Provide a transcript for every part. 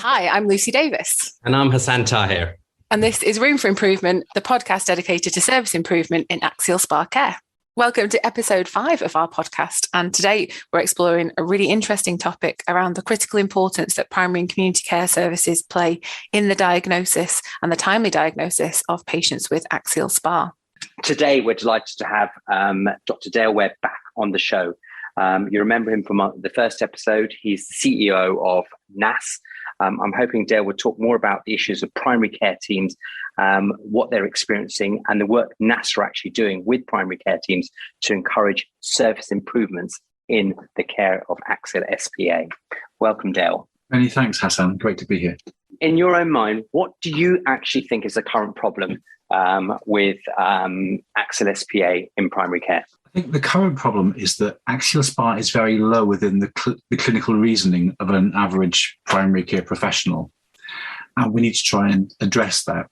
Hi, I'm Lucy Davis. And I'm Hasan Tahir. And this is Room for Improvement, the podcast dedicated to service improvement in axial spa care. Welcome to episode 5 of our podcast. And today we're exploring a really interesting topic around the critical importance that primary and community care services play in the diagnosis and the timely diagnosis of patients with axial SpA. Today, we're delighted to have Dr. Dale Webb back on the show. You remember him from the first episode. He's the CEO of NASS. I'm hoping Dale will talk more about the issues of primary care teams, what they're experiencing, and the work NASS are actually doing with primary care teams to encourage service improvements in the care of axial SpA. Welcome, Dale. Many thanks, Hasan. Great to be here. In your own mind, what do you actually think is the current problem with axial SpA in primary care? I think the current problem is that axial SpA is very low within the clinical reasoning of an average primary care professional. And we need to try and address that.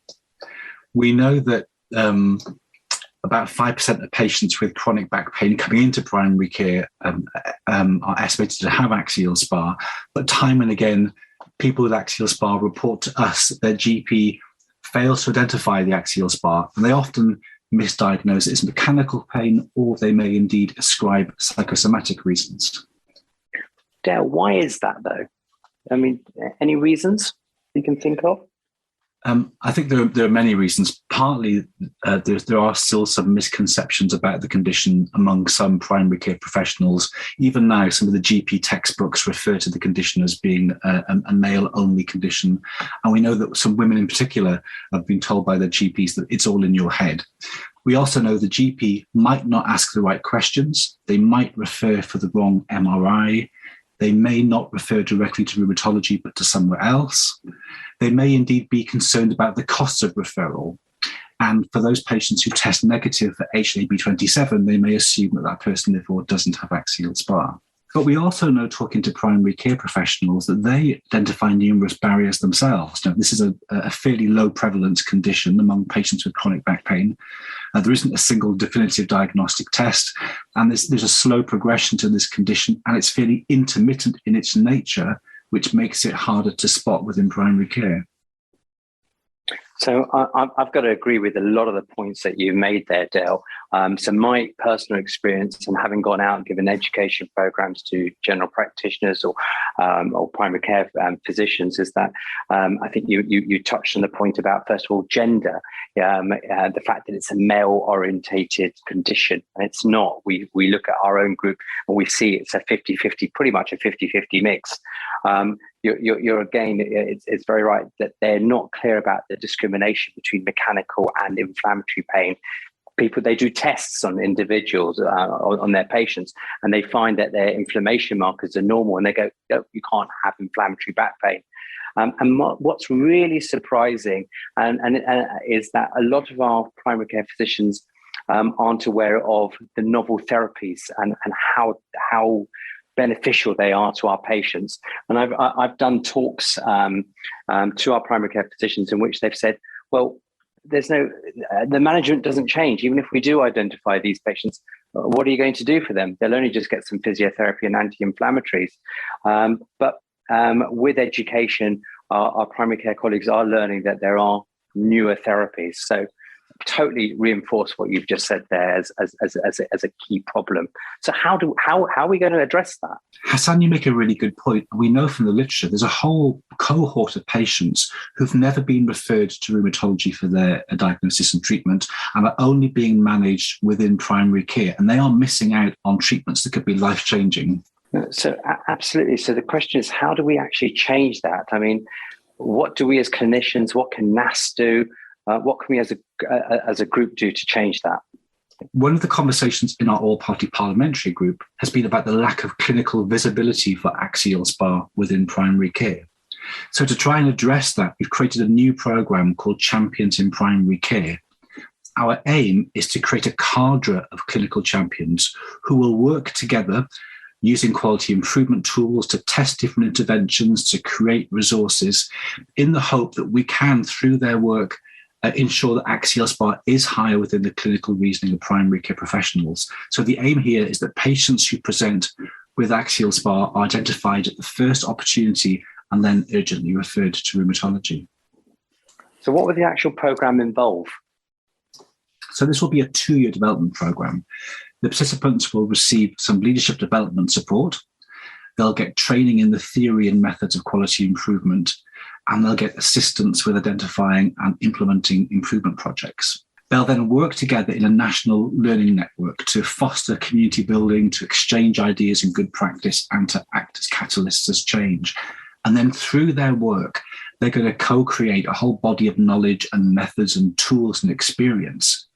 We know that about 5% of patients with chronic back pain coming into primary care are estimated to have axial SpA. But time and again, people with axial SpA report to us that their GP fails to identify the axial SpA, and they often misdiagnose it as mechanical pain, or they may indeed ascribe psychosomatic reasons. Dale, why is that though? I mean, any reasons you can think of? I think there are many reasons. Partly, there are still some misconceptions about the condition among some primary care professionals. Even now, some of the GP textbooks refer to the condition as being a male-only condition. And we know that some women in particular have been told by their GPs that it's all in your head. We also know the GP might not ask the right questions. They might refer for the wrong MRI. They may not refer directly to rheumatology, but to somewhere else. They may indeed be concerned about the costs of referral. And for those patients who test negative for HLA-B27, they may assume that that person therefore doesn't have axial SpA. But we also know, talking to primary care professionals, that they identify numerous barriers themselves. Now, this is a fairly low prevalence condition among patients with chronic back pain. There isn't a single definitive diagnostic test, and there's a slow progression to this condition, and it's fairly intermittent in its nature, which makes it harder to spot within primary care. So I've got to agree with a lot of the points that you made there, Dale. So my personal experience, and having gone out and given education programs to general practitioners or primary care physicians, is that I think you touched on the point about, first of all, gender, the fact that it's a male-orientated condition. And it's not. We look at our own group and we see it's a 50-50, pretty much a 50-50 mix. You're again, it's very right that they're not clear about the discrimination between mechanical and inflammatory pain. They do tests on individuals, on their patients, and they find that their inflammation markers are normal, and they go, "No, you can't have inflammatory back pain." And what's really surprising is that a lot of our primary care physicians aren't aware of the novel therapies and how beneficial they are to our patients. And I've done talks to our primary care physicians in which they've said, well, the management doesn't change. Even if we do identify these patients, what are you going to do for them? They'll only just get some physiotherapy and anti-inflammatories. But with education, our primary care colleagues are learning that there are newer therapies. So totally reinforce what you've just said there as a key problem. So how are we going to address that? Hasan, you make a really good point. We know from the literature there's a whole cohort of patients who've never been referred to rheumatology for their diagnosis and treatment and are only being managed within primary care, and they are missing out on treatments that could be life-changing. So absolutely. So the question is, how do we actually change that? I mean, what do we as clinicians, what can NASS do? What can we as a group do to change that? One of the conversations in our all-party parliamentary group has been about the lack of clinical visibility for axial SpA within primary care. So to try and address that, we've created a new programme called Champions in Primary Care. Our aim is to create a cadre of clinical champions who will work together using quality improvement tools to test different interventions, to create resources, in the hope that we can, through their work, ensure that axial SpA is higher within the clinical reasoning of primary care professionals. So the aim here is that patients who present with axial SpA are identified at the first opportunity and then urgently referred to rheumatology. So what would the actual program involve? So this will be a 2-year development program. The participants will receive some leadership development support. They'll get training in the theory and methods of quality improvement, and they'll get assistance with identifying and implementing improvement projects. They'll then work together in a national learning network to foster community building, to exchange ideas and good practice, and to act as catalysts as change. And then through their work, they're going to co-create a whole body of knowledge and methods and tools and experience.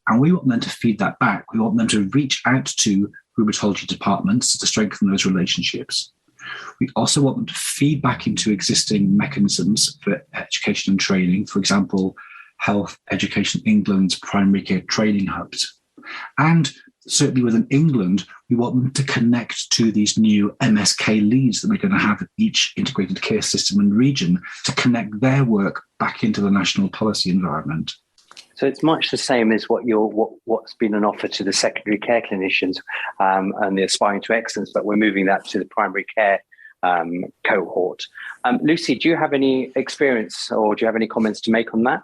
And we want them to feed that back. We want them to reach out to rheumatology departments to strengthen those relationships. We also want them to feed back into existing mechanisms for education and training, for example, Health Education England's primary care training hubs. And certainly within England, we want them to connect to these new MSK leads that we're going to have at each integrated care system and region to connect their work back into the national policy environment. So it's much the same as what's been an offer to the secondary care clinicians and the aspiring to excellence, but we're moving that to the primary care cohort. Lucy, do you have any experience or do you have any comments to make on that?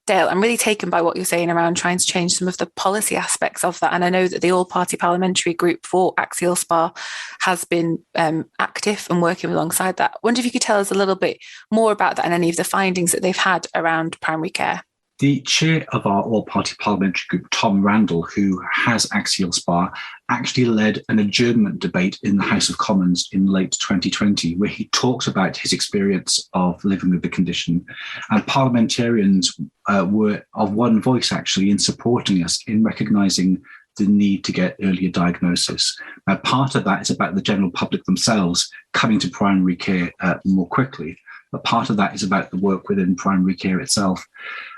Dale, I'm really taken by what you're saying around trying to change some of the policy aspects of that. And I know that the All-Party Parliamentary Group for Axial SPA has been active and working alongside that. I wonder if you could tell us a little bit more about that and any of the findings that they've had around primary care. The chair of our All-Party Parliamentary Group, Tom Randall, who has Axial SPA, actually led an adjournment debate in the House of Commons in late 2020, where he talked about his experience of living with the condition. And parliamentarians were of one voice, actually, in supporting us in recognising the need to get earlier diagnosis. Now, part of that is about the general public themselves coming to primary care more quickly, but part of that is about the work within primary care itself.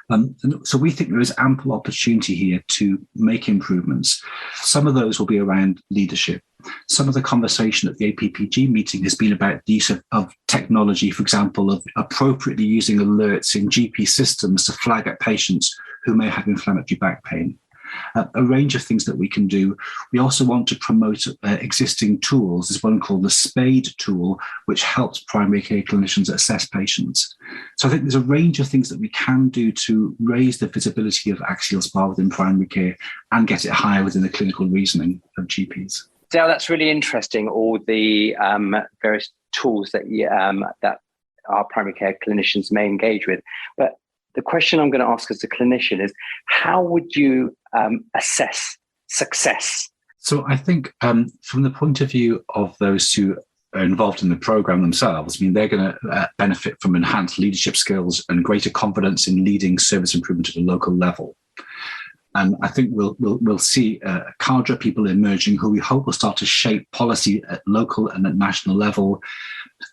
And so we think there is ample opportunity here to make improvements. Some of those will be around leadership. Some of the conversation at the APPG meeting has been about the use of technology, for example, of appropriately using alerts in GP systems to flag at patients who may have inflammatory back pain. A range of things that we can do. We also want to promote existing tools. There's one called the SPADE tool, which helps primary care clinicians assess patients. So I think there's a range of things that we can do to raise the visibility of axial SPA within primary care and get it higher within the clinical reasoning of GPs. Dale, that's really interesting, all the various tools that that our primary care clinicians may engage with. But the question I'm going to ask as a clinician is, how would you assess success? So I think from the point of view of those who are involved in the program themselves, I mean, they're going to benefit from enhanced leadership skills and greater confidence in leading service improvement at a local level. And I think we'll see cadre people emerging who we hope will start to shape policy at local and at national level.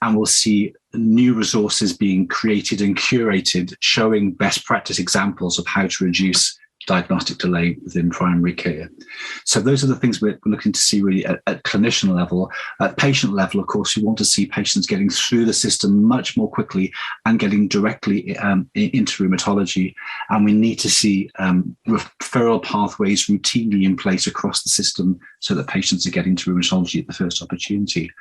And we'll see new resources being created and curated, showing best practice examples of how to reduce diagnostic delay within primary care. So those are the things we're looking to see really at clinician level. At patient level, of course, we want to see patients getting through the system much more quickly and getting directly into rheumatology. And we need to see referral pathways routinely in place across the system so that patients are getting to rheumatology at the first opportunity.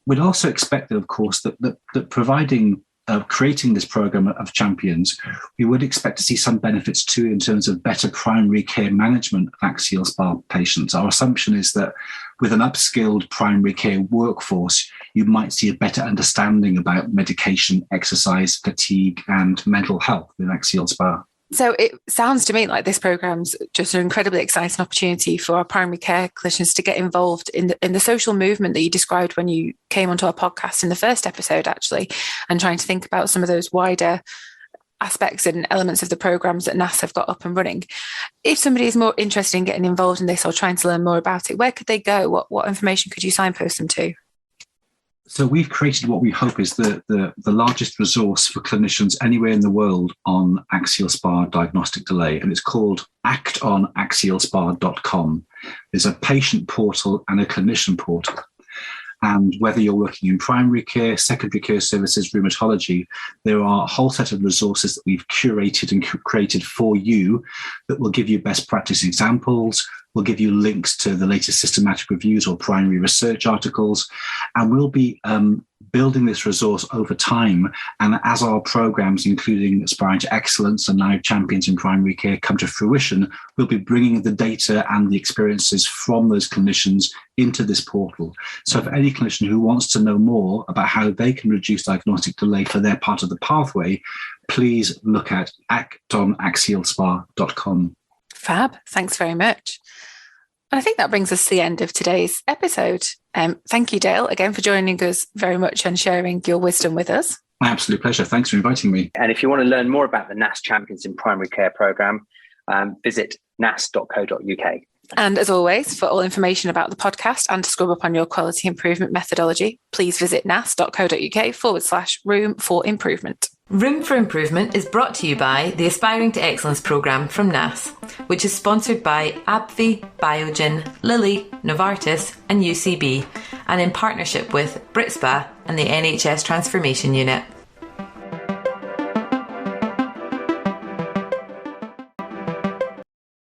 We'd also expect that, of course, that providing creating this program of champions, we would expect to see some benefits too in terms of better primary care management of axial SPA patients. Our assumption is that with an upskilled primary care workforce, you might see a better understanding about medication, exercise, fatigue, and mental health in axial SPA. So it sounds to me like this program's just an incredibly exciting opportunity for our primary care clinicians to get involved in the social movement that you described when you came onto our podcast in the first episode, actually, and trying to think about some of those wider aspects and elements of the programs that NASS have got up and running. If somebody is more interested in getting involved in this or trying to learn more about it, where could they go? What information could you signpost them to? So we've created what we hope is the largest resource for clinicians anywhere in the world on axial SPA diagnostic delay, and it's called actonaxialspa.com. There's a patient portal and a clinician portal. And whether you're working in primary care, secondary care services, rheumatology, there are a whole set of resources that we've curated and created for you that will give you best practice examples, will give you links to the latest systematic reviews or primary research articles, and we'll be building this resource over time. And as our programs, including Aspiring to Excellence and now Champions in Primary Care, come to fruition, we'll be bringing the data and the experiences from those clinicians into this portal. So for any clinician who wants to know more about how they can reduce diagnostic delay for their part of the pathway, please look at actaxialspar.com. Fab. Thanks very much. And I think that brings us to the end of today's episode. Thank you, Dale, again for joining us very much and sharing your wisdom with us. My absolute pleasure. Thanks for inviting me. And if you want to learn more about the NASS Champions in Primary Care programme, visit nass.co.uk. And as always, for all information about the podcast and to scrub up on your quality improvement methodology, please visit nass.co.uk/room for improvement. Room for Improvement is brought to you by the Aspiring to Excellence programme from NASS, which is sponsored by AbbVie, Biogen, Lilly, Novartis and UCB, and in partnership with BritSpa and the NHS Transformation Unit.